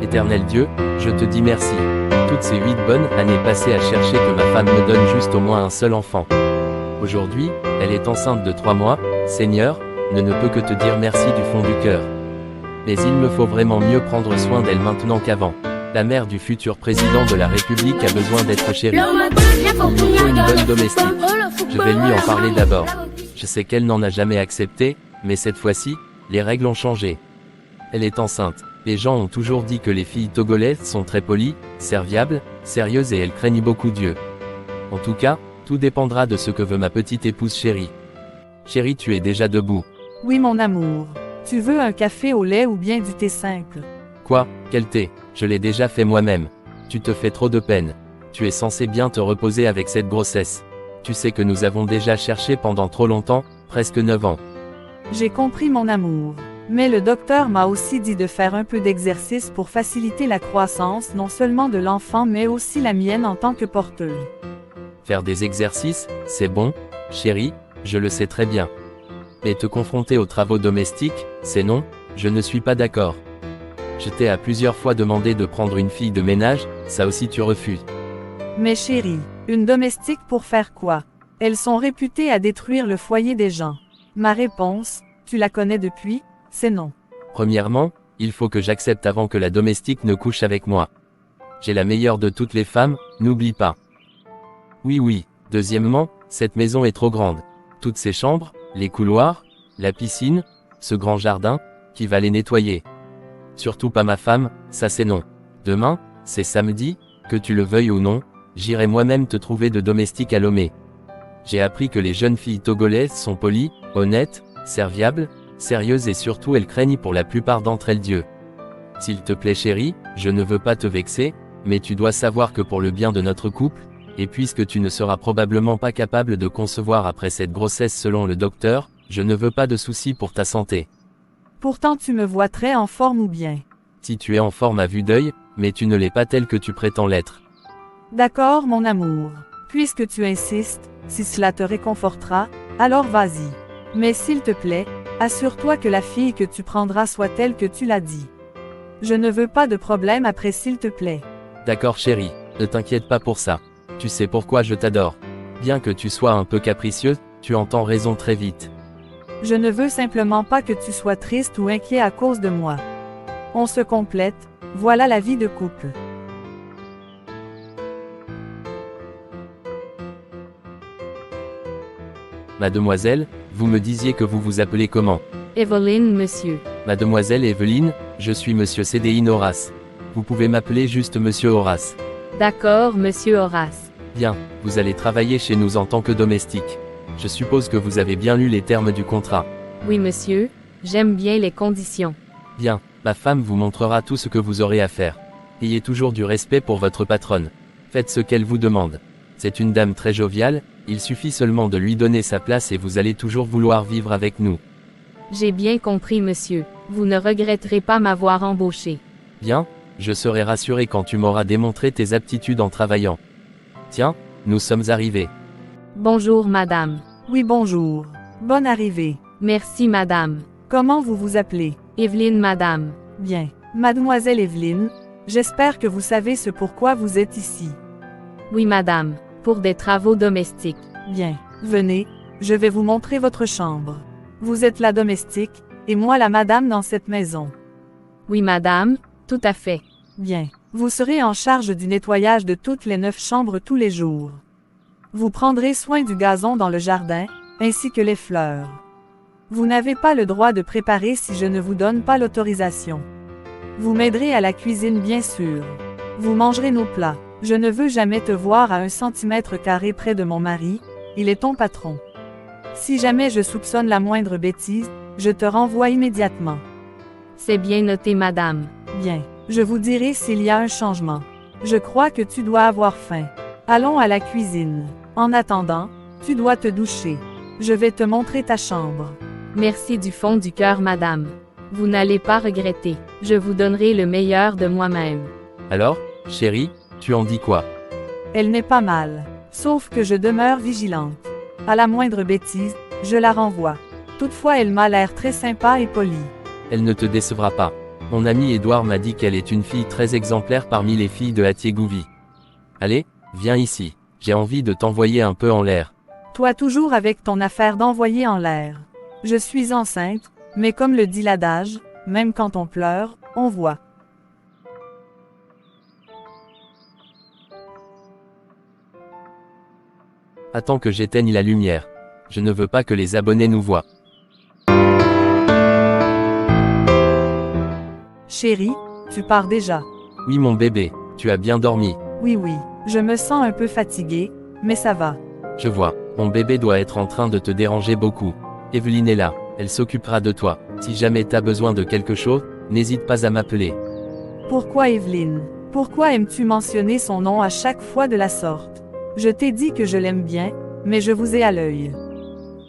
Éternel Dieu, je te dis merci. Toutes ces 8 bonnes années passées à chercher que ma femme me donne juste au moins un seul enfant. Aujourd'hui, elle est enceinte de 3 mois, Seigneur, ne peut que te dire merci du fond du cœur. Mais il me faut vraiment mieux prendre soin d'elle maintenant qu'avant. La mère du futur président de la République a besoin d'être chérie. Il faut une bonne domestique. Je vais lui en parler d'abord. Je sais qu'elle n'en a jamais accepté, mais cette fois-ci, les règles ont changé. Elle est enceinte. Les gens ont toujours dit que les filles togolaises sont très polies, serviables, sérieuses et elles craignent beaucoup Dieu. En tout cas, tout dépendra de ce que veut ma petite épouse chérie. Chérie, tu es déjà debout. Oui mon amour. Tu veux un café au lait ou bien du thé simple? Quoi? Quel thé? Je l'ai déjà fait moi-même. Tu te fais trop de peine. Tu es censé bien te reposer avec cette grossesse. Tu sais que nous avons déjà cherché pendant trop longtemps, presque 9 ans. J'ai compris mon amour. Mais le docteur m'a aussi dit de faire un peu d'exercice pour faciliter la croissance non seulement de l'enfant mais aussi la mienne en tant que porteuse. Faire des exercices, c'est bon, chérie, je le sais très bien. Mais te confronter aux travaux domestiques, c'est non, je ne suis pas d'accord. Je t'ai à plusieurs fois demandé de prendre une fille de ménage, ça aussi tu refuses. Mais chérie, une domestique pour faire quoi? Elles sont réputées à détruire le foyer des gens. Ma réponse, tu la connais depuis, c'est non. Premièrement, il faut que j'accepte avant que la domestique ne couche avec moi. J'ai la meilleure de toutes les femmes, n'oublie pas. Oui. Deuxièmement, cette maison est trop grande. Toutes ces chambres, les couloirs, la piscine, ce grand jardin, qui va les nettoyer? Surtout pas ma femme, ça c'est non. Demain, c'est samedi, que tu le veuilles ou non, j'irai moi-même te trouver de domestique à Lomé. J'ai appris que les jeunes filles togolaises sont polies, honnêtes, serviables, sérieuses et surtout elles craignent pour la plupart d'entre elles Dieu. S'il te plaît chérie, je ne veux pas te vexer, mais tu dois savoir que pour le bien de notre couple, et puisque tu ne seras probablement pas capable de concevoir après cette grossesse selon le docteur, je ne veux pas de soucis pour ta santé. Pourtant tu me vois très en forme ou bien? Si tu es en forme à vue d'œil, mais tu ne l'es pas telle que tu prétends l'être. D'accord mon amour. Puisque tu insistes, si cela te réconfortera, alors vas-y. Mais s'il te plaît, assure-toi que la fille que tu prendras soit telle que tu l'as dit. Je ne veux pas de problème après s'il te plaît. D'accord chérie, ne t'inquiète pas pour ça. Tu sais pourquoi je t'adore. Bien que tu sois un peu capricieuse, tu entends raison très vite. Je ne veux simplement pas que tu sois triste ou inquiet à cause de moi. On se complète, voilà la vie de couple. Mademoiselle, vous me disiez que vous vous appelez comment? Evelyne, monsieur. Mademoiselle Evelyne, je suis monsieur Cédéine Horace. Vous pouvez m'appeler juste monsieur Horace. D'accord, monsieur Horace. Bien, vous allez travailler chez nous en tant que domestique. Je suppose que vous avez bien lu les termes du contrat. Oui, monsieur, j'aime bien les conditions. Bien, ma femme vous montrera tout ce que vous aurez à faire. Ayez toujours du respect pour votre patronne. Faites ce qu'elle vous demande. C'est une dame très joviale, il suffit seulement de lui donner sa place et vous allez toujours vouloir vivre avec nous. J'ai bien compris, monsieur. Vous ne regretterez pas m'avoir embauché. Bien, je serai rassuré quand tu m'auras démontré tes aptitudes en travaillant. Tiens, nous sommes arrivés. Bonjour, madame. Oui bonjour. Bonne arrivée. Merci, madame. Comment vous vous appelez? Evelyne, madame. Bien. Mademoiselle Evelyne, j'espère que vous savez ce pourquoi vous êtes ici. Oui, madame. Pour des travaux domestiques. Bien. Venez, je vais vous montrer votre chambre. Vous êtes la domestique, et moi la madame dans cette maison. Oui, madame, tout à fait. Bien. Vous serez en charge du nettoyage de toutes les 9 chambres tous les jours. Vous prendrez soin du gazon dans le jardin, ainsi que les fleurs. Vous n'avez pas le droit de préparer si je ne vous donne pas l'autorisation. Vous m'aiderez à la cuisine bien sûr. Vous mangerez nos plats. Je ne veux jamais te voir à 1 cm² près de mon mari, il est ton patron. Si jamais je soupçonne la moindre bêtise, je te renvoie immédiatement. C'est bien noté, madame. Bien, je vous dirai s'il y a un changement. Je crois que tu dois avoir faim. Allons à la cuisine. En attendant, tu dois te doucher. Je vais te montrer ta chambre. Merci du fond du cœur, madame. Vous n'allez pas regretter. Je vous donnerai le meilleur de moi-même. Alors, chérie, tu en dis quoi? Elle n'est pas mal. Sauf que je demeure vigilante. À la moindre bêtise, je la renvoie. Toutefois elle m'a l'air très sympa et polie. Elle ne te décevra pas. Mon ami Édouard m'a dit qu'elle est une fille très exemplaire parmi les filles de Atiégouvi. Allez, viens ici. J'ai envie de t'envoyer un peu en l'air. Toi toujours avec ton affaire d'envoyer en l'air. Je suis enceinte, mais comme le dit l'adage, même quand on pleure, on voit. Attends que j'éteigne la lumière. Je ne veux pas que les abonnés nous voient. Chérie, tu pars déjà. Oui mon bébé, tu as bien dormi. Oui, je me sens un peu fatiguée, mais ça va. Je vois, mon bébé doit être en train de te déranger beaucoup. Evelyne est là, elle s'occupera de toi. Si jamais t'as besoin de quelque chose, n'hésite pas à m'appeler. Pourquoi Evelyne? Pourquoi aimes-tu mentionner son nom à chaque fois de la sorte? Je t'ai dit que je l'aime bien, mais je vous ai à l'œil.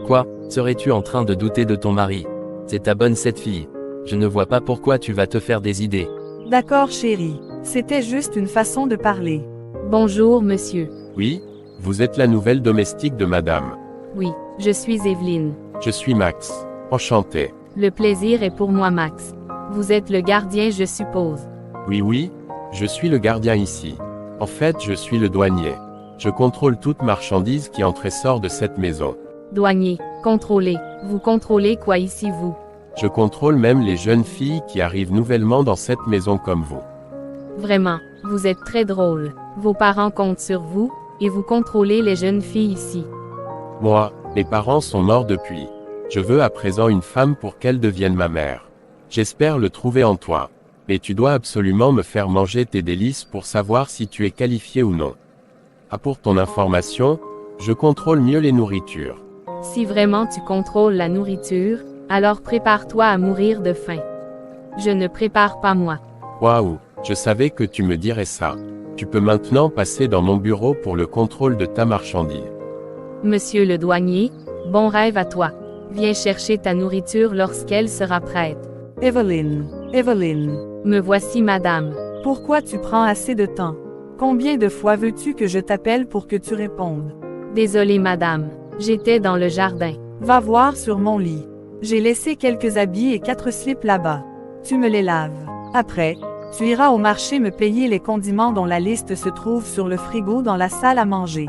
Quoi, serais-tu en train de douter de ton mari? C'est ta bonne cette fille. Je ne vois pas pourquoi tu vas te faire des idées. D'accord chérie, c'était juste une façon de parler. Bonjour, monsieur. Oui, vous êtes la nouvelle domestique de madame. Oui, je suis Evelyne. Je suis Max. Enchanté. Le plaisir est pour moi, Max. Vous êtes le gardien, je suppose. Oui, je suis le gardien ici. En fait, je suis le douanier. Je contrôle toute marchandise qui entre et sort de cette maison. Douanier, contrôlez. Vous contrôlez quoi ici, vous? Je contrôle même les jeunes filles qui arrivent nouvellement dans cette maison comme vous. Vraiment, vous êtes très drôle. Vos parents comptent sur vous, et vous contrôlez les jeunes filles ici. Moi, mes parents sont morts depuis. Je veux à présent une femme pour qu'elle devienne ma mère. J'espère le trouver en toi. Mais tu dois absolument me faire manger tes délices pour savoir si tu es qualifié ou non. Ah, pour ton information, je contrôle mieux les nourritures. Si vraiment tu contrôles la nourriture, alors prépare-toi à mourir de faim. Je ne prépare pas moi. Waouh, je savais que tu me dirais ça. Tu peux maintenant passer dans mon bureau pour le contrôle de ta marchandise. Monsieur le douanier, bon rêve à toi. Viens chercher ta nourriture lorsqu'elle sera prête. Evelyne, Me voici, madame. pourquoi tu prends assez de temps? Combien de fois veux-tu que je t'appelle pour que tu répondes? Désolée, madame. J'étais dans le jardin. Va voir sur mon lit. J'ai laissé quelques habits et 4 slips là-bas. Tu me les laves. Après, tu iras au marché me payer les condiments dont la liste se trouve sur le frigo dans la salle à manger.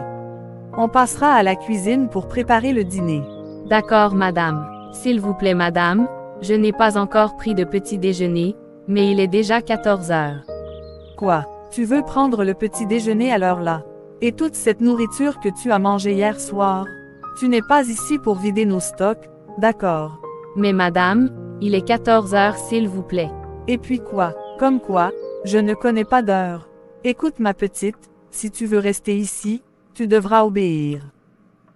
On passera à la cuisine pour préparer le dîner. D'accord, madame. S'il vous plaît, madame, je n'ai pas encore pris de petit déjeuner, mais il est déjà 14 heures. Quoi? Tu veux prendre le petit déjeuner à l'heure-là? Et toute cette nourriture que tu as mangée hier soir? Tu n'es pas ici pour vider nos stocks, d'accord? Mais madame, il est 14 heures, s'il vous plaît. Et puis quoi? Comme quoi? Je ne connais pas d'heure. Écoute ma petite, si tu veux rester ici, tu devras obéir.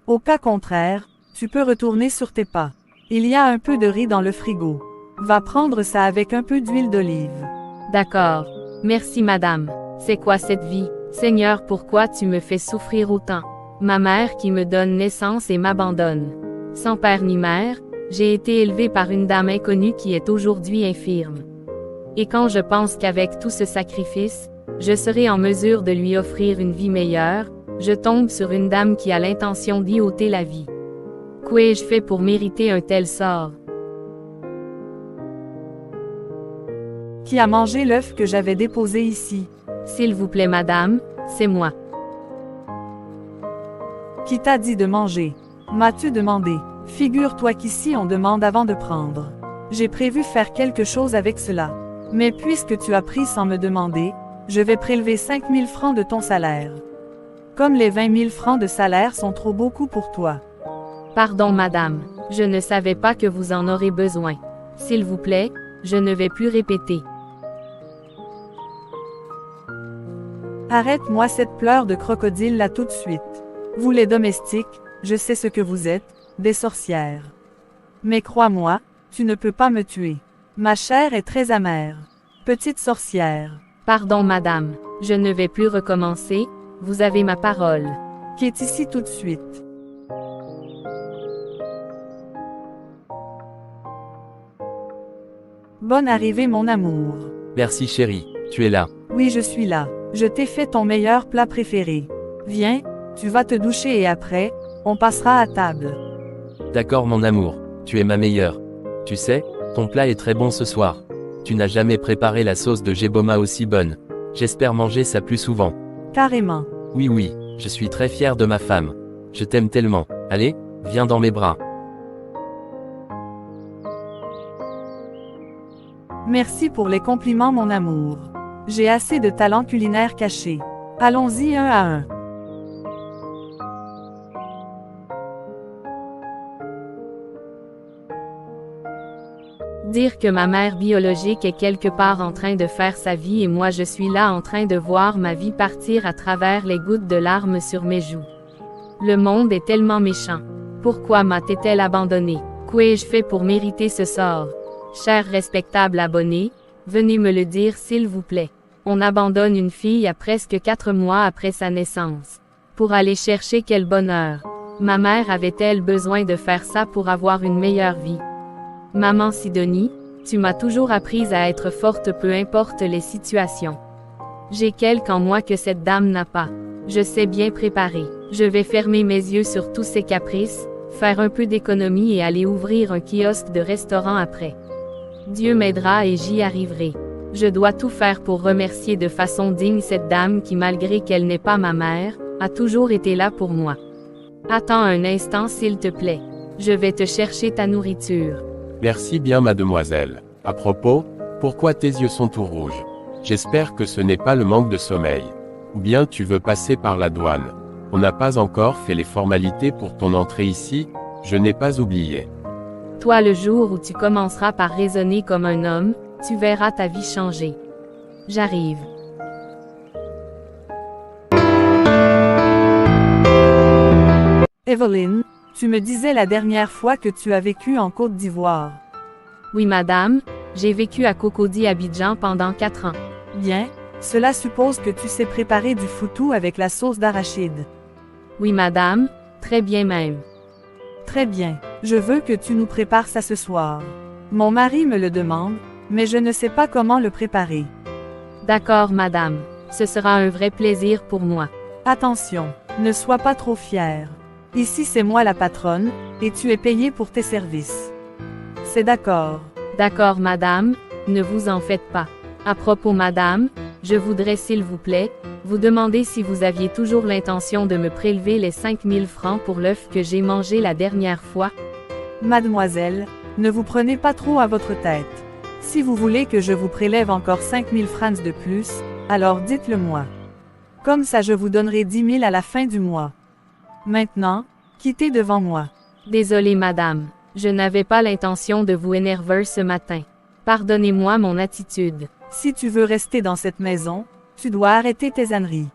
Au cas contraire, tu peux retourner sur tes pas. Il y a un peu de riz dans le frigo. Va prendre ça avec un peu d'huile d'olive. D'accord. Merci, madame. C'est quoi cette vie? Seigneur, pourquoi tu me fais souffrir autant? Ma mère qui me donne naissance et m'abandonne. Sans père ni mère, j'ai été élevée par une dame inconnue qui est aujourd'hui infirme. Et quand je pense qu'avec tout ce sacrifice, je serai en mesure de lui offrir une vie meilleure, je tombe sur une dame qui a l'intention d'y ôter la vie. Qu'ai-je fait pour mériter un tel sort? Qui a mangé l'œuf que j'avais déposé ici? S'il vous plaît, madame, c'est moi. Qui t'a dit de manger? M'as-tu demandé? Figure-toi qu'ici on demande avant de prendre. J'ai prévu faire quelque chose avec cela. Mais puisque tu as pris sans me demander, je vais prélever 5 000 francs de ton salaire. Comme les 20 000 francs de salaire sont trop beaucoup pour toi. Pardon, madame, je ne savais pas que vous en aurez besoin. S'il vous plaît, je ne vais plus répéter. Arrête-moi cette pleure de crocodile là tout de suite. Vous les domestiques, je sais ce que vous êtes, des sorcières. Mais crois-moi, tu ne peux pas me tuer. Ma chair est très amère. Petite sorcière. Pardon, madame, je ne vais plus recommencer, vous avez ma parole. Qui est ici tout de suite. Bonne arrivée mon amour. Merci chérie, tu es là. Oui, je suis là. Je t'ai fait ton meilleur plat préféré. Viens, tu vas te doucher et après, on passera à table. D'accord mon amour, tu es ma meilleure. Tu sais, ton plat est très bon ce soir. Tu n'as jamais préparé la sauce de Jeboma aussi bonne. J'espère manger ça plus souvent. Carrément. Oui oui, je suis très fier de ma femme. Je t'aime tellement. Allez, viens dans mes bras. Merci pour les compliments mon amour. J'ai assez de talent culinaire caché. Allons-y un à un. Dire que ma mère biologique est quelque part en train de faire sa vie et moi je suis là en train de voir ma vie partir à travers les gouttes de larmes sur mes joues. Le monde est tellement méchant. Pourquoi m'a-t-elle abandonné? Qu'ai-je fait pour mériter ce sort? Cher respectable abonné, venez me le dire s'il vous plaît. On abandonne une fille à presque 4 mois après sa naissance. Pour aller chercher quel bonheur. Ma mère avait-elle besoin de faire ça pour avoir une meilleure vie? Maman Sidonie, tu m'as toujours apprise à être forte peu importe les situations. J'ai quelque en moi que cette dame n'a pas. Je sais bien préparer. Je vais fermer mes yeux sur tous ces caprices, faire un peu d'économie et aller ouvrir un kiosque de restaurant après. Dieu m'aidera et j'y arriverai. Je dois tout faire pour remercier de façon digne cette dame qui, malgré qu'elle n'est pas ma mère, a toujours été là pour moi. Attends un instant s'il te plaît. Je vais te chercher ta nourriture. Merci bien mademoiselle. À propos, pourquoi tes yeux sont tout rouges? J'espère que ce n'est pas le manque de sommeil. Ou bien tu veux passer par la douane. On n'a pas encore fait les formalités pour ton entrée ici, je n'ai pas oublié. Toi le jour où tu commenceras par raisonner comme un homme, tu verras ta vie changer. J'arrive. Evelyn, tu me disais la dernière fois que tu as vécu en Côte d'Ivoire. Oui madame, j'ai vécu à Cocody Abidjan pendant 4 ans. Bien, cela suppose que tu sais préparer du foutou avec la sauce d'arachide. Oui madame, très bien même. Très bien, je veux que tu nous prépares ça ce soir. Mon mari me le demande, mais je ne sais pas comment le préparer. D'accord madame, ce sera un vrai plaisir pour moi. Attention, ne sois pas trop fière. Ici c'est moi la patronne, et tu es payée pour tes services. C'est d'accord. D'accord madame, ne vous en faites pas. À propos madame, je voudrais s'il vous plaît, vous demander si vous aviez toujours l'intention de me prélever les 5000 francs pour l'œuf que j'ai mangé la dernière fois. Mademoiselle, ne vous prenez pas trop à votre tête. Si vous voulez que je vous prélève encore 5000 francs de plus, alors dites-le moi. Comme ça je vous donnerai 10 000 à la fin du mois. Maintenant, quittez devant moi. Désolée madame, je n'avais pas l'intention de vous énerver ce matin. Pardonnez-moi mon attitude. Si tu veux rester dans cette maison, tu dois arrêter tes âneries.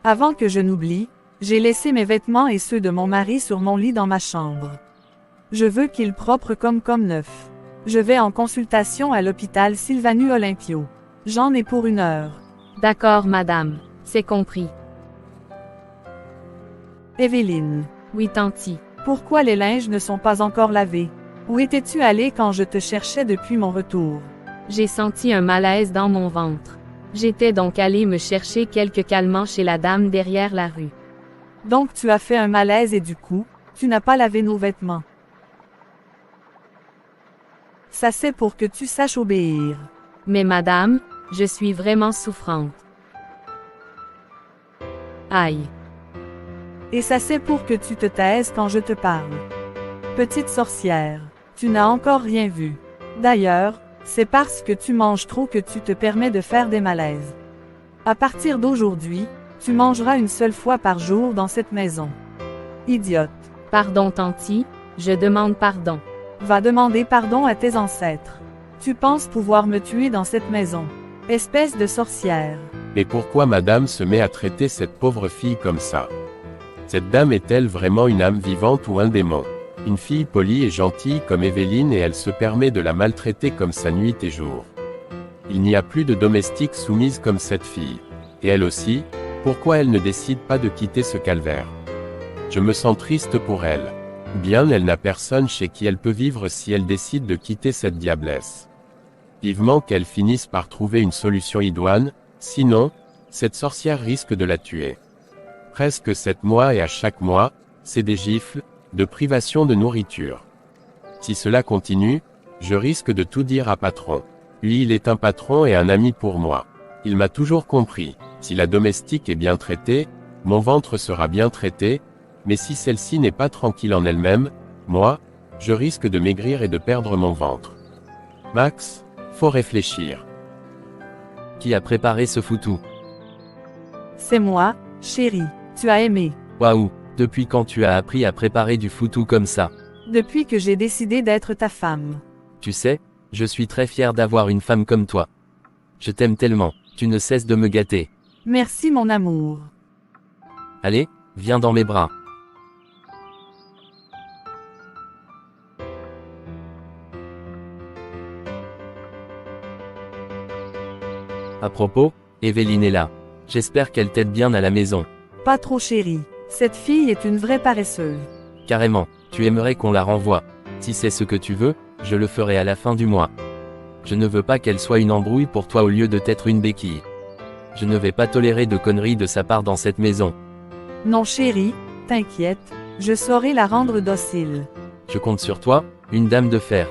Avant que je n'oublie, j'ai laissé mes vêtements et ceux de mon mari sur mon lit dans ma chambre. Je veux qu'ils propres comme neufs. Je vais en consultation à l'hôpital Sylvanu Olympio. J'en ai pour 1 heure. D'accord madame, c'est compris. Evelyne. Oui tanti. Pourquoi les linges ne sont pas encore lavés? Où étais-tu allée quand je te cherchais depuis mon retour? J'ai senti un malaise dans mon ventre. J'étais donc allée me chercher quelques calmants chez la dame derrière la rue. Donc tu as fait un malaise et du coup, tu n'as pas lavé nos vêtements. Ça c'est pour que tu saches obéir. Mais madame, je suis vraiment souffrante. Aïe. Et ça c'est pour que tu te taises quand je te parle. Petite sorcière, tu n'as encore rien vu. D'ailleurs, c'est parce que tu manges trop que tu te permets de faire des malaises. À partir d'aujourd'hui, tu mangeras une seule fois par jour dans cette maison. Idiote. Pardon tanti, je demande pardon. Va demander pardon à tes ancêtres. Tu penses pouvoir me tuer dans cette maison. Espèce de sorcière. Et pourquoi madame se met à traiter cette pauvre fille comme ça? Cette dame est-elle vraiment une âme vivante ou un démon? Une fille polie et gentille comme Evelyne et elle se permet de la maltraiter comme ça nuit et jour. Il n'y a plus de domestique soumise comme cette fille. Et elle aussi, pourquoi elle ne décide pas de quitter ce calvaire? Je me sens triste pour elle. Ou bien elle n'a personne chez qui elle peut vivre si elle décide de quitter cette diablesse. Vivement qu'elle finisse par trouver une solution idoine, sinon, cette sorcière risque de la tuer. Presque 7 mois et à chaque mois, c'est des gifles, de privation de nourriture. Si cela continue, je risque de tout dire à patron. Lui, il est un patron et un ami pour moi. Il m'a toujours compris. Si la domestique est bien traitée, mon ventre sera bien traité, mais si celle-ci n'est pas tranquille en elle-même, moi, je risque de maigrir et de perdre mon ventre. Max, faut réfléchir. Qui a préparé ce foutou? C'est moi, chérie. Tu as aimé. Waouh, depuis quand tu as appris à préparer du foutou comme ça? Depuis que j'ai décidé d'être ta femme. Tu sais, je suis très fier d'avoir une femme comme toi. Je t'aime tellement, tu ne cesses de me gâter. Merci mon amour. Allez, viens dans mes bras. À propos, Evelyne est là. J'espère qu'elle t'aide bien à la maison. Pas trop chérie. Cette fille est une vraie paresseuse. Carrément, tu aimerais qu'on la renvoie. Si c'est ce que tu veux, je le ferai à la fin du mois. Je ne veux pas qu'elle soit une embrouille pour toi au lieu de t'être une béquille. Je ne vais pas tolérer de conneries de sa part dans cette maison. Non chérie, t'inquiète, je saurai la rendre docile. Je compte sur toi, une dame de fer.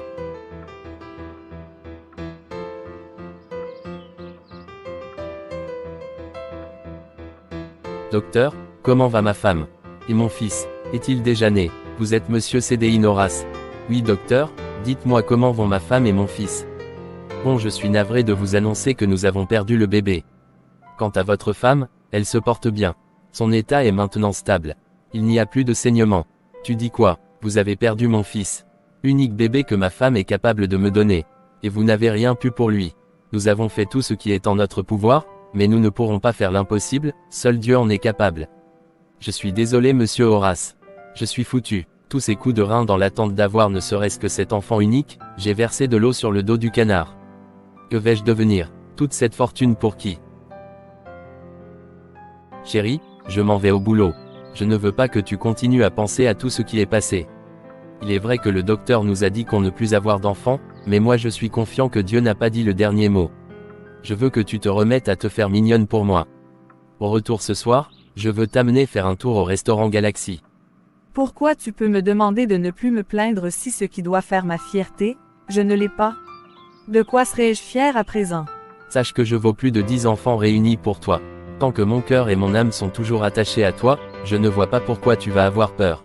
Docteur, comment va ma femme? Et mon fils, est-il déjà né? Vous êtes monsieur Cédéine Horace? Oui docteur, dites-moi comment vont ma femme et mon fils. Bon, je suis navré de vous annoncer que nous avons perdu le bébé. Quant à votre femme, elle se porte bien. Son état est maintenant stable. Il n'y a plus de saignement. Tu dis quoi? Vous avez perdu mon fils. Unique bébé que ma femme est capable de me donner. Et vous n'avez rien pu pour lui. Nous avons fait tout ce qui est en notre pouvoir, mais nous ne pourrons pas faire l'impossible, seul Dieu en est capable. Je suis désolé monsieur Horace. Je suis foutu. Tous ces coups de rein dans l'attente d'avoir ne serait-ce que cet enfant unique, j'ai versé de l'eau sur le dos du canard. Que vais-je devenir? Toute cette fortune pour qui? Chérie, je m'en vais au boulot. Je ne veux pas que tu continues à penser à tout ce qui est passé. Il est vrai que le docteur nous a dit qu'on ne plus avoir d'enfants, mais moi je suis confiant que Dieu n'a pas dit le dernier mot. Je veux que tu te remettes à te faire mignonne pour moi. Au retour ce soir, je veux t'amener faire un tour au restaurant Galaxy. Pourquoi tu peux me demander de ne plus me plaindre si ce qui doit faire ma fierté, je ne l'ai pas? De quoi serais-je fière à présent? Sache que je vaux plus de 10 enfants réunis pour toi. Tant que mon cœur et mon âme sont toujours attachés à toi, je ne vois pas pourquoi tu vas avoir peur.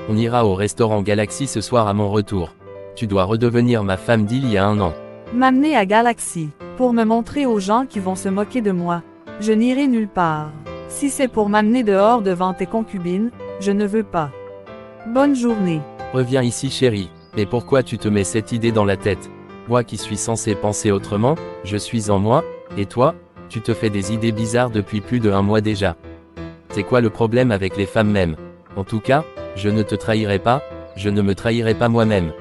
On ira au restaurant Galaxy ce soir à mon retour. Tu dois redevenir ma femme d'il y a 1 an. M'amener à Galaxy, pour me montrer aux gens qui vont se moquer de moi. Je n'irai nulle part. Si c'est pour m'amener dehors devant tes concubines, je ne veux pas. Bonne journée. Reviens ici chérie. Mais pourquoi tu te mets cette idée dans la tête? Moi qui suis censé penser autrement, je suis en moi, et toi, tu te fais des idées bizarres depuis plus de 1 mois déjà. C'est quoi le problème avec les femmes même? En tout cas, je ne te trahirai pas, je ne me trahirai pas moi-même.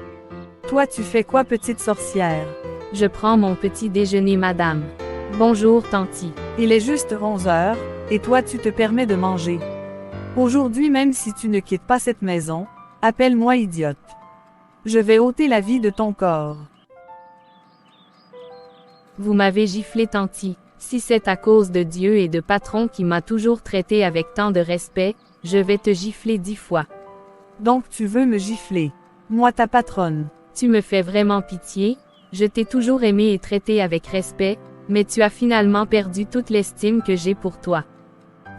Toi tu fais quoi petite sorcière? Je prends mon petit déjeuner madame. Bonjour tanti. Il est juste 11 heures, et toi tu te permets de manger. Aujourd'hui même si tu ne quittes pas cette maison, appelle-moi idiote. Je vais ôter la vie de ton corps. Vous m'avez giflé tanti. Si c'est à cause de Dieu et de patron qui m'a toujours traité avec tant de respect, je vais te gifler 10 fois. Donc tu veux me gifler. Moi ta patronne. Tu me fais vraiment pitié. Je t'ai toujours aimé et traité avec respect, mais tu as finalement perdu toute l'estime que j'ai pour toi.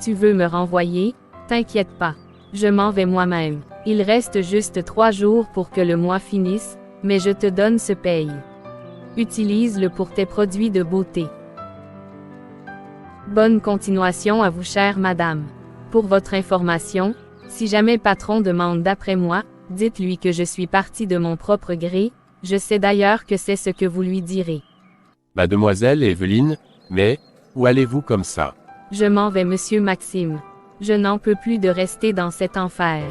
Tu veux me renvoyer? T'inquiète pas. Je m'en vais moi-même. Il reste juste 3 jours pour que le mois finisse, mais je te donne ce paye. Utilise-le pour tes produits de beauté. Bonne continuation à vous chère madame. Pour votre information, si jamais patron demande d'après moi, dites-lui que je suis parti de mon propre gré, je sais d'ailleurs que c'est ce que vous lui direz. Mademoiselle Evelyne, mais, où allez-vous comme ça? Je m'en vais monsieur Maxime. Je n'en peux plus de rester dans cet enfer.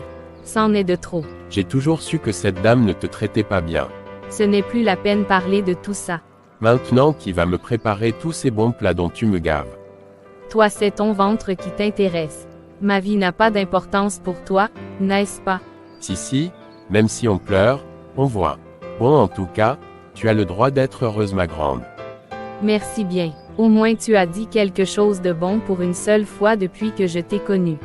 C'en est de trop. J'ai toujours su que cette dame ne te traitait pas bien. Ce n'est plus la peine parler de tout ça. Maintenant qui va me préparer tous ces bons plats dont tu me gaves? Toi c'est ton ventre qui t'intéresse. Ma vie n'a pas d'importance pour toi, n'est-ce pas? Si, même si on pleure, on voit. Bon en tout cas, tu as le droit d'être heureuse ma grande. Merci bien. Au moins tu as dit quelque chose de bon pour une seule fois depuis que je t'ai connu.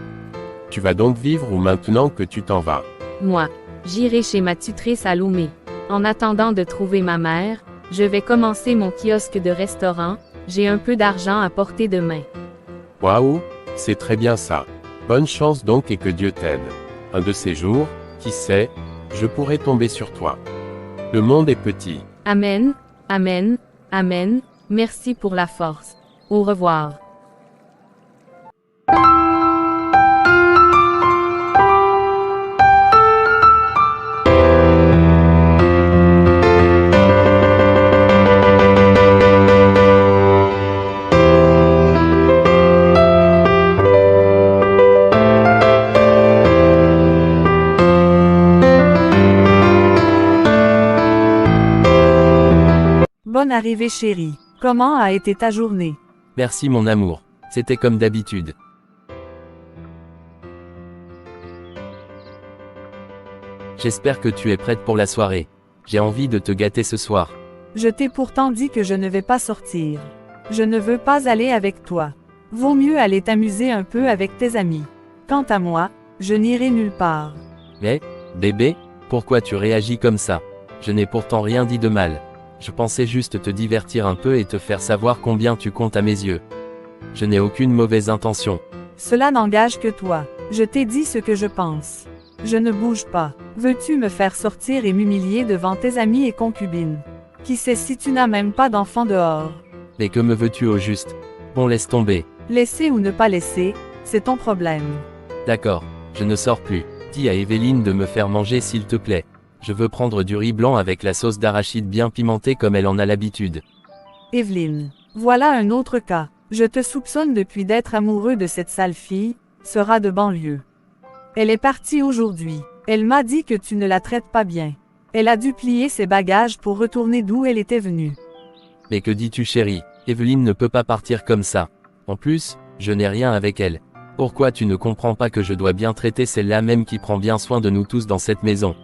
Tu vas donc vivre où maintenant que tu t'en vas? Moi, j'irai chez ma tutrice à Lomé. En attendant de trouver ma mère, Je vais commencer mon kiosque de restaurant, j'ai un peu d'argent à portée de main. Waouh, c'est très bien ça. Bonne chance donc et que Dieu t'aide. Un de ces jours, qui sait, je pourrais tomber sur toi. Le monde est petit. Amen, amen, amen, merci pour la force. Au revoir. Bonne arrivée chérie. Comment a été ta journée? Merci mon amour. C'était comme d'habitude. J'espère que tu es prête pour la soirée. J'ai envie de te gâter ce soir. Je t'ai pourtant dit que je ne vais pas sortir. Je ne veux pas aller avec toi. Vaut mieux aller t'amuser un peu avec tes amis. Quant à moi, je n'irai nulle part. Mais, bébé, pourquoi tu réagis comme ça? Je n'ai pourtant rien dit de mal. Je pensais juste te divertir un peu et te faire savoir combien tu comptes à mes yeux. Je n'ai aucune mauvaise intention. Cela n'engage que toi. Je t'ai dit ce que je pense. Je ne bouge pas. Veux-tu me faire sortir et m'humilier devant tes amis et concubines? Qui sait si tu n'as même pas d'enfant dehors? Mais que me veux-tu au juste? Bon, laisse tomber. Laisser ou ne pas laisser, c'est ton problème. D'accord, je ne sors plus. Dis à Evelyne de me faire manger s'il te plaît. Je veux prendre du riz blanc avec la sauce d'arachide bien pimentée comme elle en a l'habitude. Evelyne, voilà un autre cas. Je te soupçonne depuis d'être amoureux de cette sale fille, Sera de banlieue. Elle est partie aujourd'hui. Elle m'a dit que tu ne la traites pas bien. Elle a dû plier ses bagages pour retourner d'où elle était venue. Mais que dis-tu chérie? Evelyne ne peut pas partir comme ça. En plus, je n'ai rien avec elle. Pourquoi tu ne comprends pas que je dois bien traiter celle-là même qui prend bien soin de nous tous dans cette maison?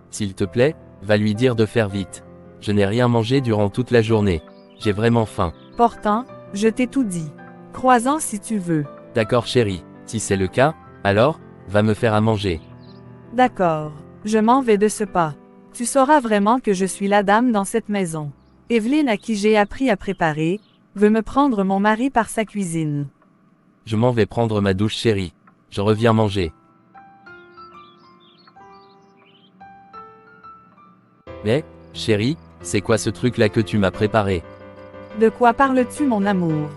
S'il te plaît, va lui dire de faire vite. Je n'ai rien mangé durant toute la journée. J'ai vraiment faim. Pourtant, je t'ai tout dit. Crois-en si tu veux. D'accord chérie, si c'est le cas, alors, va me faire à manger. D'accord, je m'en vais de ce pas. Tu sauras vraiment que je suis la dame dans cette maison. Evelyne à qui j'ai appris à préparer, veut me prendre mon mari par sa cuisine. Je m'en vais prendre ma douche chérie. Je reviens manger. Mais, chérie, c'est quoi ce truc-là que tu m'as préparé? De quoi parles-tu mon amour?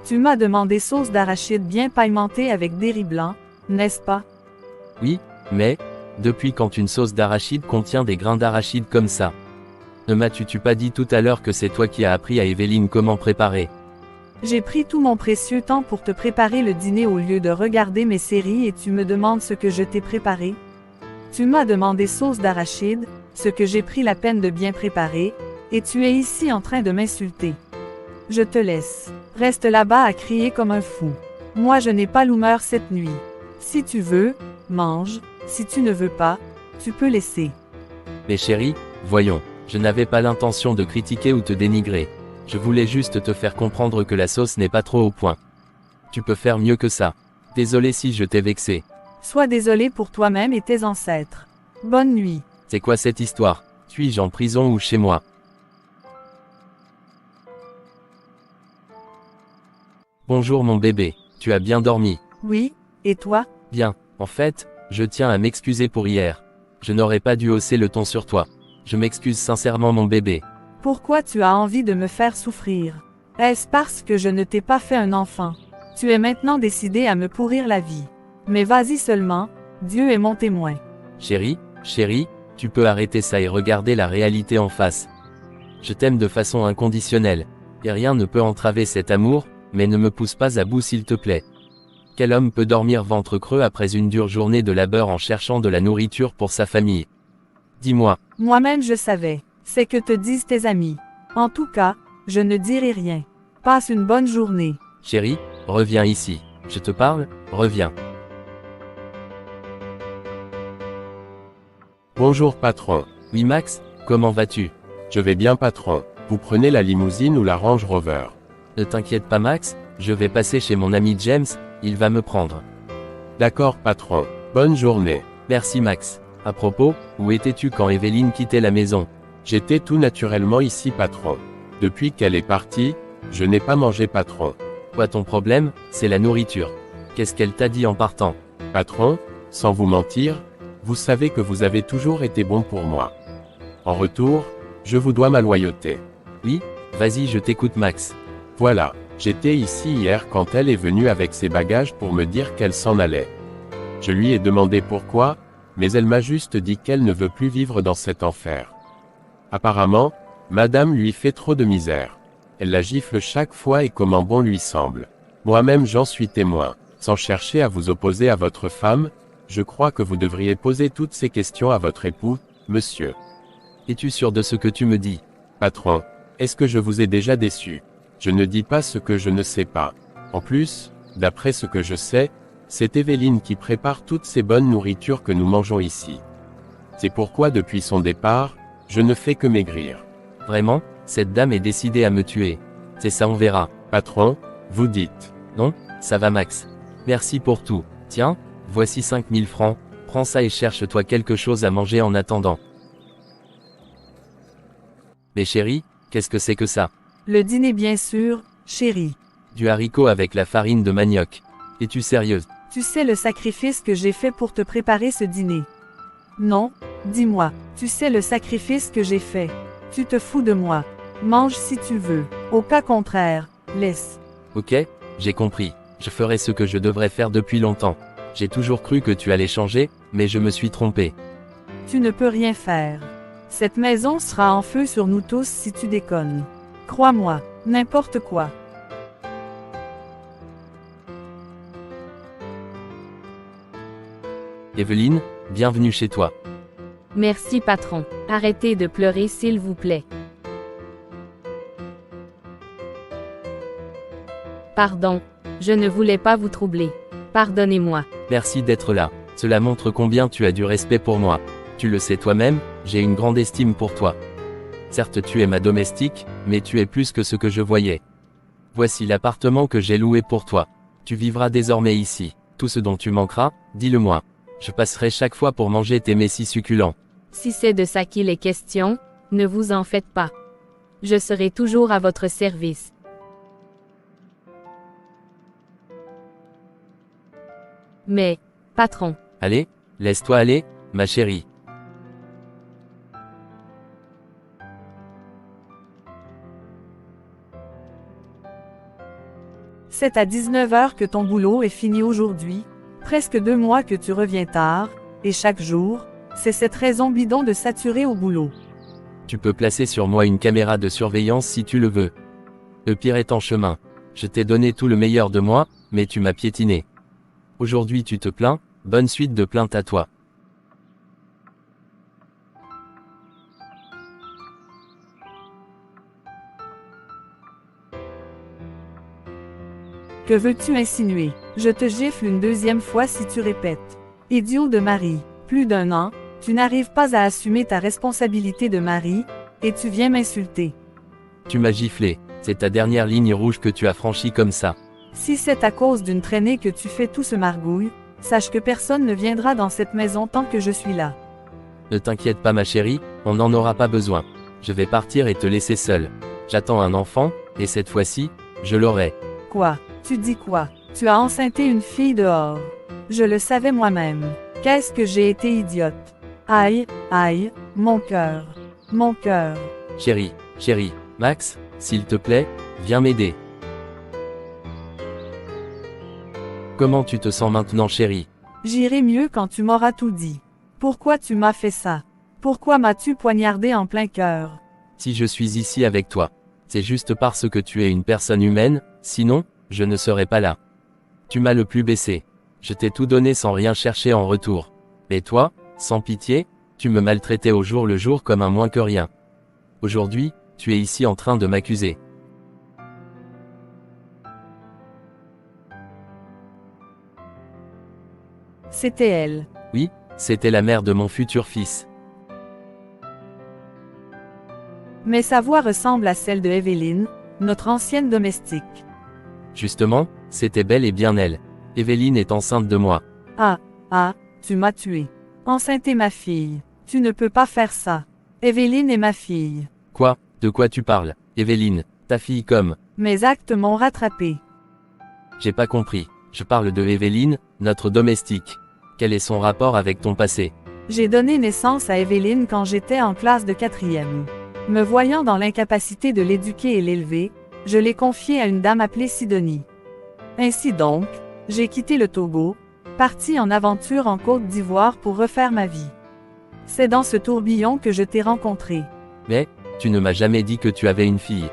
Tu m'as demandé sauce d'arachide bien pimentée avec des riz blancs, n'est-ce pas? Oui, mais, depuis quand une sauce d'arachide contient des grains d'arachide comme ça? Ne m'as-tu pas dit tout à l'heure que c'est toi qui as appris à Evelyne comment préparer? J'ai pris tout mon précieux temps pour te préparer le dîner au lieu de regarder mes séries et tu me demandes ce que je t'ai préparé? Tu m'as demandé sauce d'arachide, ce que j'ai pris la peine de bien préparer, et tu es ici en train de m'insulter. Je te laisse. Reste là-bas à crier comme un fou. Moi je n'ai pas l'humeur cette nuit. Si tu veux, mange, si tu ne veux pas, tu peux laisser. Mais chérie, voyons, je n'avais pas l'intention de critiquer ou te dénigrer. Je voulais juste te faire comprendre que la sauce n'est pas trop au point. Tu peux faire mieux que ça. Désolé si je t'ai vexé. Sois désolé pour toi-même et tes ancêtres. Bonne nuit. C'est quoi cette histoire? Suis-je en prison ou chez moi? Bonjour mon bébé, tu as bien dormi? Oui, et toi? Bien, en fait, je tiens à m'excuser pour hier. Je n'aurais pas dû hausser le ton sur toi. Je m'excuse sincèrement mon bébé. Pourquoi tu as envie de me faire souffrir? Est-ce parce que je ne t'ai pas fait un enfant? Tu es maintenant décidé à me pourrir la vie. Mais vas-y seulement, Dieu est mon témoin. Chérie, tu peux arrêter ça et regarder la réalité en face. Je t'aime de façon inconditionnelle. Et rien ne peut entraver cet amour, mais ne me pousse pas à bout s'il te plaît. Quel homme peut dormir ventre creux après une dure journée de labeur en cherchant de la nourriture pour sa famille? Dis-moi. Moi-même je savais. C'est que te disent tes amis. En tout cas, je ne dirai rien. Passe une bonne journée. Chérie, reviens ici. Je te parle, reviens. Bonjour patron. Oui Max, comment vas-tu? Je vais bien patron. Vous prenez la limousine ou la Range Rover? Ne t'inquiète pas Max, je vais passer chez mon ami James, il va me prendre. D'accord patron. Bonne journée. Merci Max. À propos, où étais-tu quand Evelyne quittait la maison? J'étais tout naturellement ici, patron. Depuis qu'elle est partie, je n'ai pas mangé, patron. Quoi, ton problème, c'est la nourriture. Qu'est-ce qu'elle t'a dit en partant? Patron, sans vous mentir, vous savez que vous avez toujours été bon pour moi. En retour, je vous dois ma loyauté. Oui, vas-y, je t'écoute, Max. Voilà, j'étais ici hier quand elle est venue avec ses bagages pour me dire qu'elle s'en allait. Je lui ai demandé pourquoi, mais elle m'a juste dit qu'elle ne veut plus vivre dans cet enfer. Apparemment, madame lui fait trop de misère. Elle la gifle chaque fois et comment bon lui semble. Moi-même j'en suis témoin. Sans chercher à vous opposer à votre femme, je crois que vous devriez poser toutes ces questions à votre époux, monsieur. Es-tu sûr de ce que tu me dis? Patron, est-ce que je vous ai déjà déçu? Je ne dis pas ce que je ne sais pas. En plus, d'après ce que je sais, c'est Evelyne qui prépare toutes ces bonnes nourritures que nous mangeons ici. C'est pourquoi depuis son départ, je ne fais que maigrir. Vraiment, cette dame est décidée à me tuer. C'est ça, on verra. Patron, vous dites. Non, ça va, Max. Merci pour tout. Tiens, voici 5000 francs, prends ça et cherche-toi quelque chose à manger en attendant. Mais chérie, qu'est-ce que c'est que ça? Le dîner bien sûr, chérie. Du haricot avec la farine de manioc. Es-tu sérieuse? Tu sais le sacrifice que j'ai fait pour te préparer ce dîner. Non, dis-moi, tu sais le sacrifice que j'ai fait. Tu te fous de moi. Mange si tu veux. Au cas contraire, laisse. Ok, j'ai compris. Je ferai ce que je devrais faire depuis longtemps. J'ai toujours cru que tu allais changer, mais je me suis trompé. Tu ne peux rien faire. Cette maison sera en feu sur nous tous si tu déconnes. Crois-moi, n'importe quoi. Evelyne, bienvenue chez toi. Merci patron. Arrêtez de pleurer s'il vous plaît. Pardon, je ne voulais pas vous troubler. Pardonnez-moi. Merci d'être là. Cela montre combien tu as du respect pour moi. Tu le sais toi-même, j'ai une grande estime pour toi. Certes, tu es ma domestique, mais tu es plus que ce que je voyais. Voici l'appartement que j'ai loué pour toi. Tu vivras désormais ici. Tout ce dont tu manqueras, dis-le-moi. Je passerai chaque fois pour manger tes mets si succulents. Si c'est de ça qu'il est question, ne vous en faites pas. Je serai toujours à votre service. Mais, patron, Allez, laisse-toi aller, ma chérie. C'est à 19h que ton boulot est fini aujourd'hui, presque 2 mois que tu reviens tard, et chaque jour, c'est cette raison bidon de saturer au boulot. Tu peux placer sur moi une caméra de surveillance si tu le veux. Le pire est en chemin. Je t'ai donné tout le meilleur de moi, mais tu m'as piétiné. Aujourd'hui tu te plains, bonne suite de plaintes à toi. Que veux-tu insinuer? Je te gifle une deuxième fois si tu répètes. Idiot de mari, plus d'1 an, tu n'arrives pas à assumer ta responsabilité de mari, et tu viens m'insulter. Tu m'as giflé, c'est ta dernière ligne rouge que tu as franchie comme ça. Si c'est à cause d'une traînée que tu fais tout ce margouille, sache que personne ne viendra dans cette maison tant que je suis là. Ne t'inquiète pas ma chérie, on n'en aura pas besoin. Je vais partir et te laisser seule. J'attends un enfant, et cette fois-ci, je l'aurai. Quoi? Tu dis quoi? Tu as enceinté une fille dehors. Je le savais moi-même. Qu'est-ce que j'ai été idiote. Aïe, aïe, mon cœur. Mon cœur. Chérie, Max, s'il te plaît, viens m'aider. Comment tu te sens maintenant chérie? J'irai mieux quand tu m'auras tout dit. Pourquoi tu m'as fait ça? Pourquoi m'as-tu poignardé en plein cœur? Si je suis ici avec toi, c'est juste parce que tu es une personne humaine, sinon, je ne serais pas là. Tu m'as le plus baissé. Je t'ai tout donné sans rien chercher en retour. Et toi, sans pitié, tu me maltraitais au jour le jour comme un moins que rien. Aujourd'hui, tu es ici en train de m'accuser. C'était elle. Oui, c'était la mère de mon futur fils. Mais sa voix ressemble à celle de Evelyne, notre ancienne domestique. Justement, c'était bel et bien elle. Evelyne est enceinte de moi. Ah, tu m'as tué. Enceinter ma fille. Tu ne peux pas faire ça. Évelyne est ma fille. Quoi? De quoi tu parles, Évelyne? Ta fille comme? Mes actes m'ont rattrapé. J'ai pas compris. Je parle de Évelyne, notre domestique. Quel est son rapport avec ton passé? J'ai donné naissance à Évelyne quand j'étais en classe de 4e. Me voyant dans l'incapacité de l'éduquer et l'élever, je l'ai confiée à une dame appelée Sidonie. Ainsi donc, j'ai quitté le Togo, parti en aventure en Côte d'Ivoire pour refaire ma vie. C'est dans ce tourbillon que je t'ai rencontré. Mais, tu ne m'as jamais dit que tu avais une fille.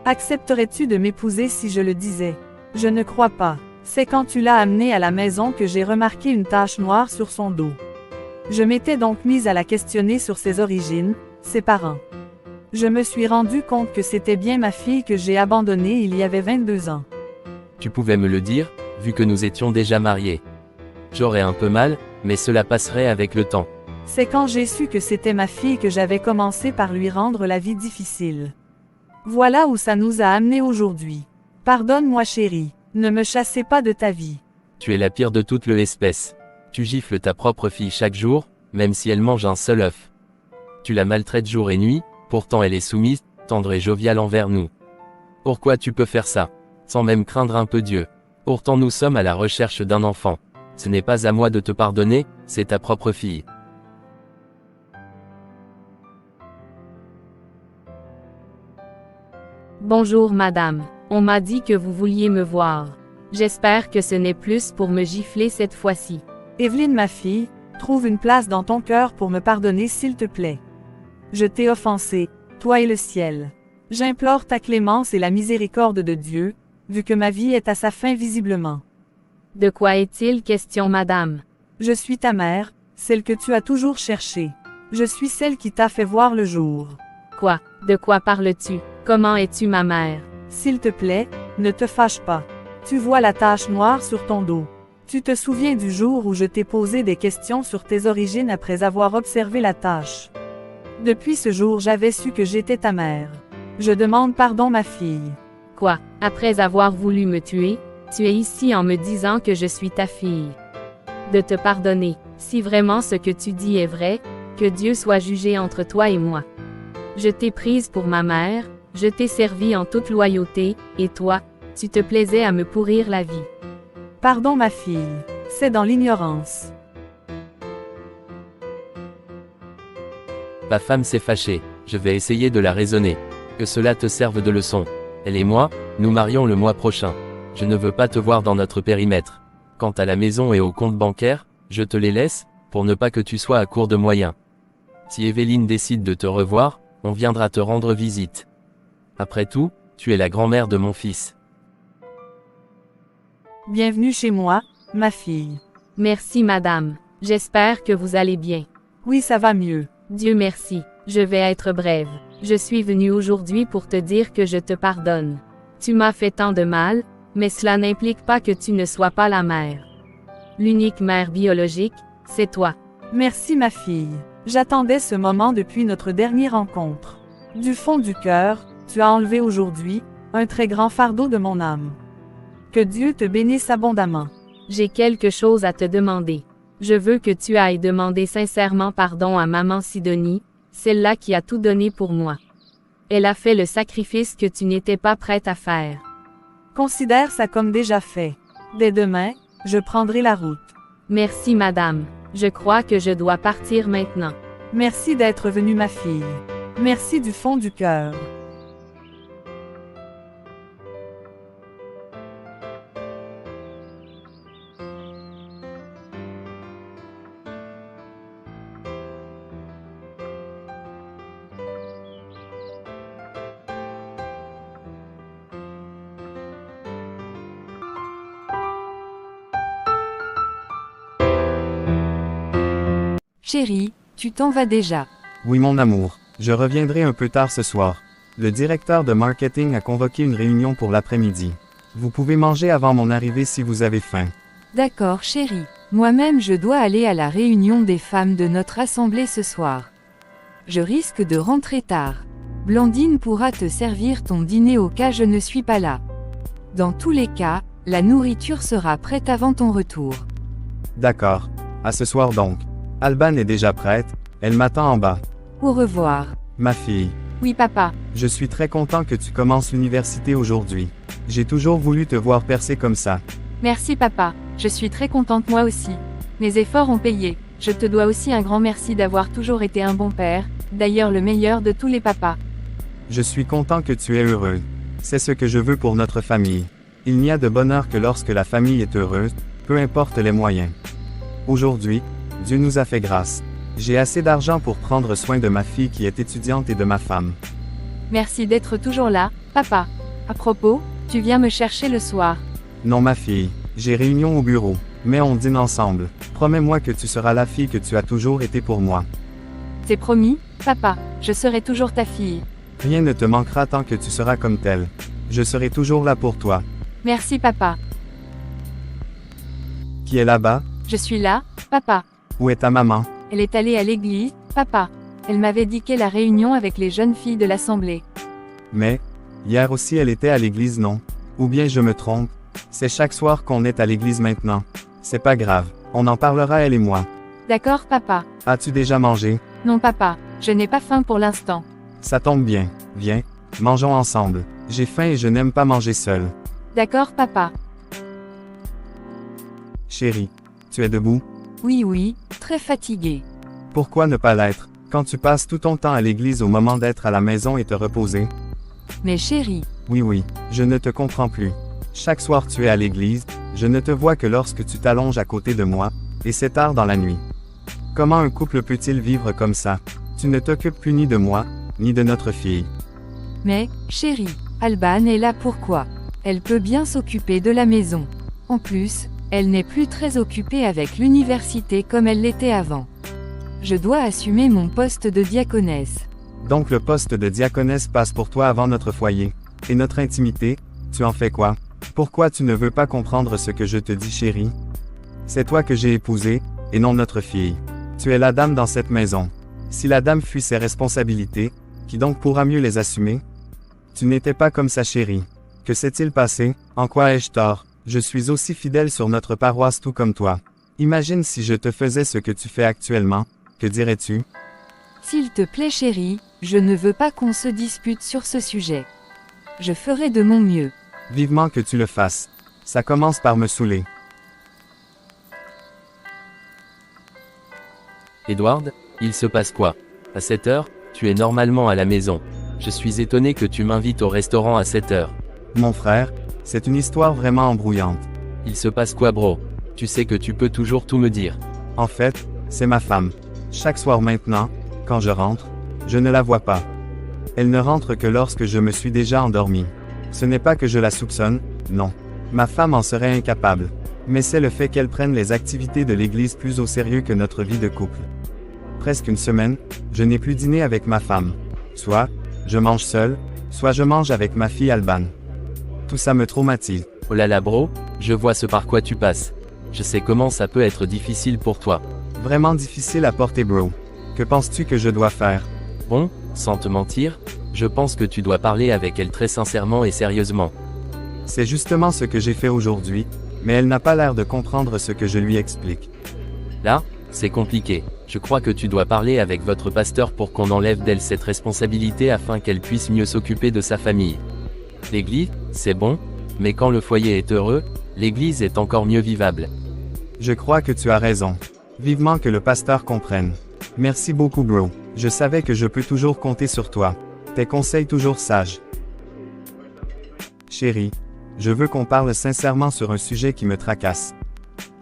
Accepterais-tu de m'épouser si je le disais? Je ne crois pas. C'est quand tu l'as amenée à la maison que j'ai remarqué une tache noire sur son dos. Je m'étais donc mise à la questionner sur ses origines, ses parents. Je me suis rendu compte que c'était bien ma fille que j'ai abandonnée il y avait 22 ans. Tu pouvais me le dire, vu que nous étions déjà mariés. J'aurais un peu mal, mais cela passerait avec le temps. C'est quand j'ai su que c'était ma fille que j'avais commencé par lui rendre la vie difficile. Voilà où ça nous a amenés aujourd'hui. Pardonne-moi chérie, ne me chassez pas de ta vie. Tu es la pire de toute l'espèce. Tu gifles ta propre fille chaque jour, même si elle mange un seul œuf. Tu la maltraites jour et nuit, pourtant elle est soumise, tendre et joviale envers nous. Pourquoi tu peux faire ça? Sans même craindre un peu Dieu. Pourtant nous sommes à la recherche d'un enfant. Ce n'est pas à moi de te pardonner, c'est ta propre fille. Bonjour madame, on m'a dit que vous vouliez me voir. J'espère que ce n'est plus pour me gifler cette fois-ci. Évelyne ma fille, trouve une place dans ton cœur pour me pardonner s'il te plaît. Je t'ai offensé, toi et le ciel. J'implore ta clémence et la miséricorde de Dieu, vu que ma vie est à sa fin visiblement. De quoi est-il question madame? Je suis ta mère, celle que tu as toujours cherchée. Je suis celle qui t'a fait voir le jour. Quoi? De quoi parles-tu? Comment es-tu ma mère? S'il te plaît, ne te fâche pas. Tu vois la tache noire sur ton dos. Tu te souviens du jour où je t'ai posé des questions sur tes origines après avoir observé la tache. Depuis ce jour j'avais su que j'étais ta mère. Je demande pardon ma fille. Quoi? Après avoir voulu me tuer, tu es ici en me disant que je suis ta fille. De te pardonner, si vraiment ce que tu dis est vrai, que Dieu soit jugé entre toi et moi. Je t'ai prise pour ma mère, je t'ai servi en toute loyauté, et toi, tu te plaisais à me pourrir la vie. Pardon ma fille, c'est dans l'ignorance. Ma femme s'est fâchée, je vais essayer de la raisonner. Que cela te serve de leçon. Elle et moi, nous marions le mois prochain. Je ne veux pas te voir dans notre périmètre. Quant à la maison et au compte bancaire, je te les laisse, pour ne pas que tu sois à court de moyens. Si Évelyne décide de te revoir, on viendra te rendre visite. Après tout, tu es la grand-mère de mon fils. Bienvenue chez moi, ma fille. Merci madame. J'espère que vous allez bien. Oui, ça va mieux. Dieu merci. Je vais être brève. Je suis venue aujourd'hui pour te dire que je te pardonne. Tu m'as fait tant de mal, mais cela n'implique pas que tu ne sois pas la mère. L'unique mère biologique, c'est toi. Merci ma fille. J'attendais ce moment depuis notre dernière rencontre. Du fond du cœur, tu as enlevé aujourd'hui un très grand fardeau de mon âme. Que Dieu te bénisse abondamment. J'ai quelque chose à te demander. Je veux que tu ailles demander sincèrement pardon à maman Sidonie, celle-là qui a tout donné pour moi. Elle a fait le sacrifice que tu n'étais pas prête à faire. Considère ça comme déjà fait. Dès demain, je prendrai la route. Merci madame. Je crois que je dois partir maintenant. Merci d'être venue ma fille. Merci du fond du cœur. Chérie, tu t'en vas déjà. Oui mon amour, je reviendrai un peu tard ce soir. Le directeur de marketing a convoqué une réunion pour l'après-midi. Vous pouvez manger avant mon arrivée si vous avez faim. D'accord chérie. Moi-même je dois aller à la réunion des femmes de notre assemblée ce soir. Je risque de rentrer tard. Blandine pourra te servir ton dîner au cas je ne suis pas là. Dans tous les cas, la nourriture sera prête avant ton retour. D'accord. À ce soir donc. Alban est déjà prête, elle m'attend en bas. Au revoir. Ma fille, Oui, papa. je suis très content que tu commences l'université aujourd'hui. J'ai toujours voulu te voir percer comme ça. Merci, papa. Je suis très contente moi aussi. Mes efforts ont payé. Je te dois aussi un grand merci d'avoir toujours été un bon père, d'ailleurs le meilleur de tous les papas. Je suis content que tu es heureux. C'est ce que je veux pour notre famille. Il n'y a de bonheur que lorsque la famille est heureuse, peu importe les moyens. Aujourd'hui, Dieu nous a fait grâce. J'ai assez d'argent pour prendre soin de ma fille qui est étudiante et de ma femme. Merci d'être toujours là, papa. À propos, tu viens me chercher le soir. Non ma fille, j'ai réunion au bureau, mais on dîne ensemble. Promets-moi que tu seras la fille que tu as toujours été pour moi. C'est promis, papa, je serai toujours ta fille. Rien ne te manquera tant que tu seras comme telle. Je serai toujours là pour toi. Merci, papa. Qui est là-bas? Je suis là, papa. Où est ta maman? Elle est allée à l'église, papa. Elle m'avait dit qu'elle a réunion avec les jeunes filles de l'assemblée. Mais, hier aussi elle était à l'église non? Ou bien je me trompe? C'est chaque soir qu'on est à l'église maintenant. C'est pas grave, on en parlera elle et moi. D'accord, papa. As-tu déjà mangé? Non, papa, je n'ai pas faim pour l'instant. Ça tombe bien, viens, mangeons ensemble. J'ai faim et je n'aime pas manger seul. D'accord, papa. Chérie, tu es debout? Oui, oui, très fatigué. Pourquoi ne pas l'être, quand tu passes tout ton temps à l'église au moment d'être à la maison et te reposer? Mais chérie, Oui, je ne te comprends plus. Chaque soir tu es à l'église, je ne te vois que lorsque tu t'allonges à côté de moi, et c'est tard dans la nuit. Comment un couple peut-il vivre comme ça? Tu ne t'occupes plus ni de moi, ni de notre fille. mais, chérie, Alban est là pourquoi? Elle peut bien s'occuper de la maison. En plus, elle n'est plus très occupée avec l'université comme elle l'était avant. Je dois assumer mon poste de diaconesse. Donc le poste de diaconesse passe pour toi avant notre foyer. Et notre intimité, tu en fais quoi? Pourquoi tu ne veux pas comprendre ce que je te dis chérie? C'est toi que j'ai épousé, et non notre fille. Tu es la dame dans cette maison. Si la dame fuit ses responsabilités, qui donc pourra mieux les assumer? Tu n'étais pas comme sa chérie. Que s'est-il passé? En quoi ai-je tort? Je suis aussi fidèle sur notre paroisse tout comme toi. Imagine si je te faisais ce que tu fais actuellement, que dirais-tu? S'il te plaît chérie, je ne veux pas qu'on se dispute sur ce sujet. Je ferai de mon mieux. Vivement que tu le fasses. Ça commence par me saouler. Edward, il se passe quoi? À 7 heures, tu es normalement à la maison. Je suis étonné que tu m'invites au restaurant à 7 heures. Mon frère, c'est une histoire vraiment embrouillante. Il se passe quoi, bro? Tu sais que tu peux toujours tout me dire. En fait, c'est ma femme. Chaque soir maintenant, quand je rentre, je ne la vois pas. Elle ne rentre que lorsque je me suis déjà endormi. Ce n'est pas que je la soupçonne, non. Ma femme en serait incapable. Mais c'est le fait qu'elle prenne les activités de l'église plus au sérieux que notre vie de couple. Presque une semaine, je n'ai plus dîné avec ma femme. Soit, je mange seul, soit je mange avec ma fille Alban. Tout ça me traumatise. Oh là là, bro, je vois ce par quoi tu passes. Je sais comment ça peut être difficile pour toi. Vraiment difficile à porter, bro. Que penses-tu que je dois faire? Bon, sans te mentir, je pense que tu dois parler avec elle très sincèrement et sérieusement. C'est justement ce que j'ai fait aujourd'hui, mais elle n'a pas l'air de comprendre ce que je lui explique. Là, c'est compliqué. Je crois que tu dois parler avec votre pasteur pour qu'on enlève d'elle cette responsabilité afin qu'elle puisse mieux s'occuper de sa famille. L'église, c'est bon, mais quand le foyer est heureux, l'église est encore mieux vivable. Je crois que tu as raison. Vivement que le pasteur comprenne. Merci beaucoup, bro. Je savais que je peux toujours compter sur toi. Tes conseils toujours sages. Chérie, je veux qu'on parle sincèrement sur un sujet qui me tracasse.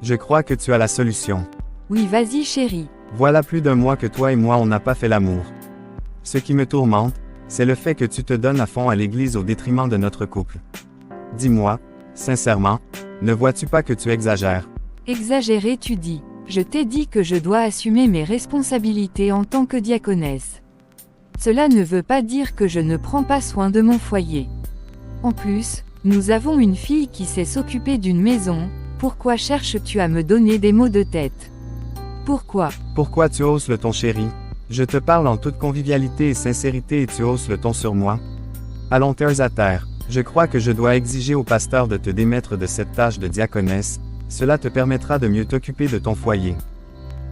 Je crois que tu as la solution. Oui, vas-y chérie. Voilà plus d'un mois que toi et moi on n'a pas fait l'amour. Ce qui me tourmente, c'est le fait que tu te donnes à fond à l'église au détriment de notre couple. Dis-moi, sincèrement, ne vois-tu pas que tu exagères? Exagéré tu dis. Je t'ai dit que je dois assumer mes responsabilités en tant que diaconesse. Cela ne veut pas dire que je ne prends pas soin de mon foyer. En plus, nous avons une fille qui sait s'occuper d'une maison, pourquoi cherches-tu à me donner des maux de tête? Pourquoi? Pourquoi tu hausses le ton chéri? Je te parle en toute convivialité et sincérité et tu hausses le ton sur moi? Allons terre à terre. Je crois que je dois exiger au pasteur de te démettre de cette tâche de diaconesse, cela te permettra de mieux t'occuper de ton foyer.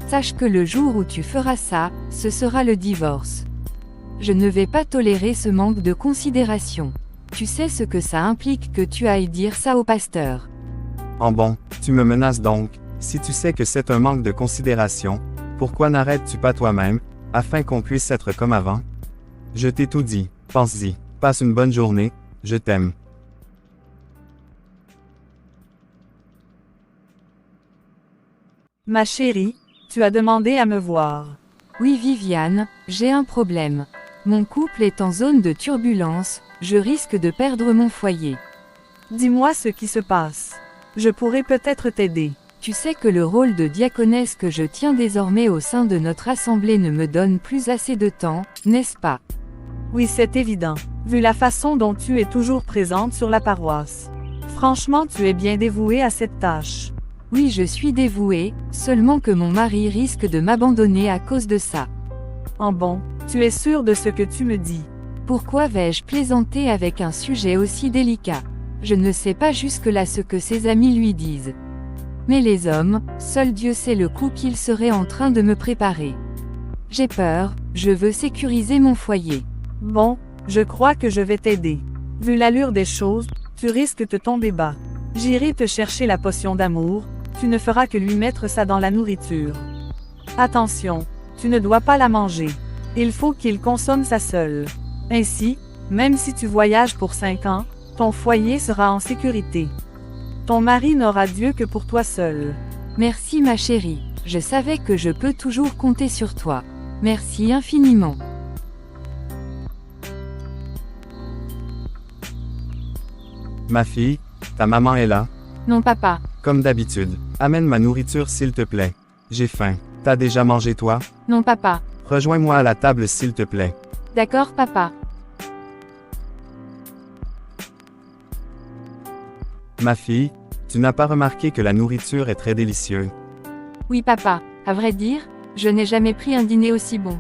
Sache que le jour où tu feras ça, ce sera le divorce. Je ne vais pas tolérer ce manque de considération. Tu sais ce que ça implique que tu ailles dire ça au pasteur. En bon, tu me menaces donc. Si tu sais que c'est un manque de considération, pourquoi n'arrêtes-tu pas toi-même, afin qu'on puisse être comme avant? Je t'ai tout dit, pense-y. Passe une bonne journée, je t'aime. Ma chérie, tu as demandé à me voir. Oui Viviane, j'ai un problème. Mon couple est en zone de turbulence, je risque de perdre mon foyer. Dis-moi ce qui se passe. Je pourrais peut-être t'aider. Tu sais que le rôle de diaconesse que je tiens désormais au sein de notre assemblée ne me donne plus assez de temps, n'est-ce pas? Oui, c'est évident, vu la façon dont tu es toujours présente sur la paroisse. Franchement, tu es bien dévouée à cette tâche. Oui, je suis dévouée, seulement que mon mari risque de m'abandonner à cause de ça. En bon, tu es sûre de ce que tu me dis. Pourquoi vais-je plaisanter avec un sujet aussi délicat? Je ne sais pas jusque-là ce que ses amis lui disent. Mais les hommes, seul Dieu sait le coup qu'il serait en train de me préparer. J'ai peur, je veux sécuriser mon foyer. Bon, je crois que je vais t'aider. Vu l'allure des choses, tu risques de tomber bas. J'irai te chercher la potion d'amour, tu ne feras que lui mettre ça dans la nourriture. Attention, tu ne dois pas la manger. Il faut qu'il consomme ça seul. Ainsi, même si tu voyages pour 5 ans, ton foyer sera en sécurité. Ton mari n'aura Dieu que pour toi seul. Merci ma chérie, je savais que je peux toujours compter sur toi. Merci infiniment. Ma fille, ta maman est là? Non papa. Comme d'habitude. Amène ma nourriture s'il te plaît. J'ai faim. T'as déjà mangé toi? Non papa. Rejoins-moi à la table s'il te plaît. D'accord papa. Ma fille, tu n'as pas remarqué que la nourriture est très délicieuse? Oui papa, à vrai dire, je n'ai jamais pris un dîner aussi bon.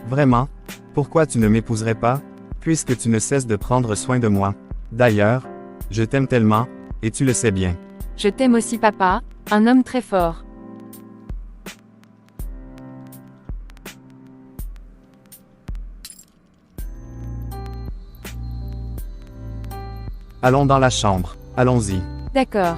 Vraiment? Pourquoi tu ne m'épouserais pas, puisque tu ne cesses de prendre soin de moi? D'ailleurs, je t'aime tellement, et tu le sais bien. Je t'aime aussi papa, un homme très fort. Allons dans la chambre, allons-y. D'accord.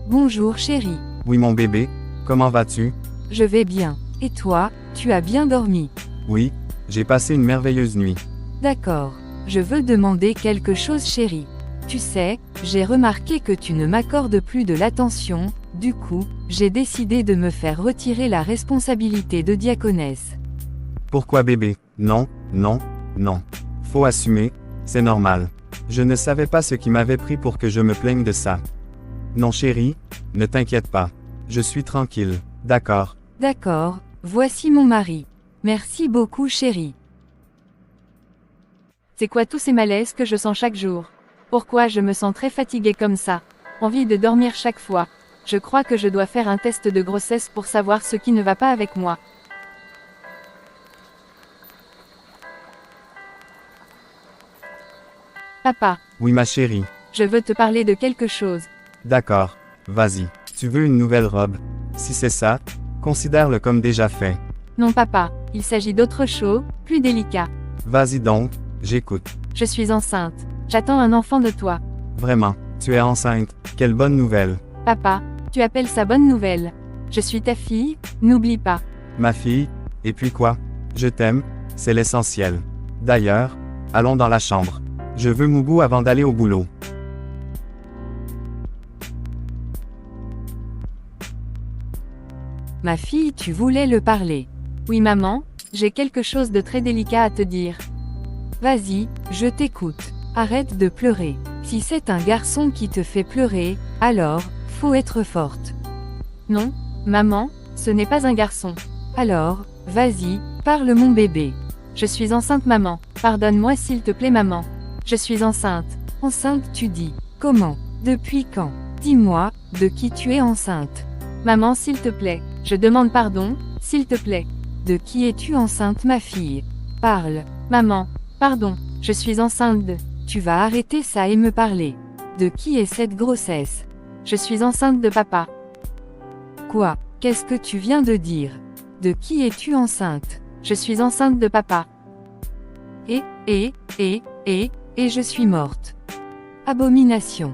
Bonjour chérie. Oui mon bébé, comment vas-tu? Je vais bien. Et toi, tu as bien dormi? Oui, j'ai passé une merveilleuse nuit. D'accord. Je veux demander quelque chose chérie. Tu sais, j'ai remarqué que tu ne m'accordes plus de l'attention, du coup, j'ai décidé de me faire retirer la responsabilité de diaconesse. Pourquoi bébé? Non, non, non. Faut assumer, c'est normal. Je ne savais pas ce qui m'avait pris pour que je me plaigne de ça. Non chérie, ne t'inquiète pas. Je suis tranquille, d'accord. D'accord, voici mon mari. Merci beaucoup chérie. C'est quoi tous ces malaises que je sens chaque jour? Pourquoi je me sens très fatiguée comme ça? Envie de dormir chaque fois. Je crois que je dois faire un test de grossesse pour savoir ce qui ne va pas avec moi. Papa, Oui ma chérie, je veux te parler de quelque chose. d'accord, vas-y. Tu veux une nouvelle robe? Si c'est ça, considère-le comme déjà fait. Non papa, il s'agit d'autre chose, plus délicat. Vas-y donc, j'écoute. Je suis enceinte. J'attends un enfant de toi. Vraiment, tu es enceinte, quelle bonne nouvelle. Papa, tu appelles ça bonne nouvelle. Je suis ta fille, n'oublie pas. Ma fille, et puis quoi? Je t'aime, c'est l'essentiel. D'ailleurs, allons dans la chambre. Je veux Moubou avant d'aller au boulot. Ma fille, tu voulais le parler. Oui maman, j'ai quelque chose de très délicat à te dire. Vas-y, je t'écoute. Arrête de pleurer. Si c'est un garçon qui te fait pleurer, alors, faut être forte. Non, maman, ce n'est pas un garçon. Alors, vas-y, parle mon bébé. Je suis enceinte maman. Pardonne-moi s'il te plaît maman. Je suis enceinte. Enceinte tu dis. Comment? Depuis quand? Dis-moi, de qui tu es enceinte? Maman s'il te plaît. Je demande pardon, s'il te plaît. De qui es-tu enceinte ma fille? Parle. Maman, pardon, je suis enceinte de... Tu vas arrêter ça et me parler. De qui est cette grossesse? Je suis enceinte de papa. Quoi? Qu'est-ce que tu viens de dire? De qui es-tu enceinte? Je suis enceinte de papa. Et je suis morte. Abomination.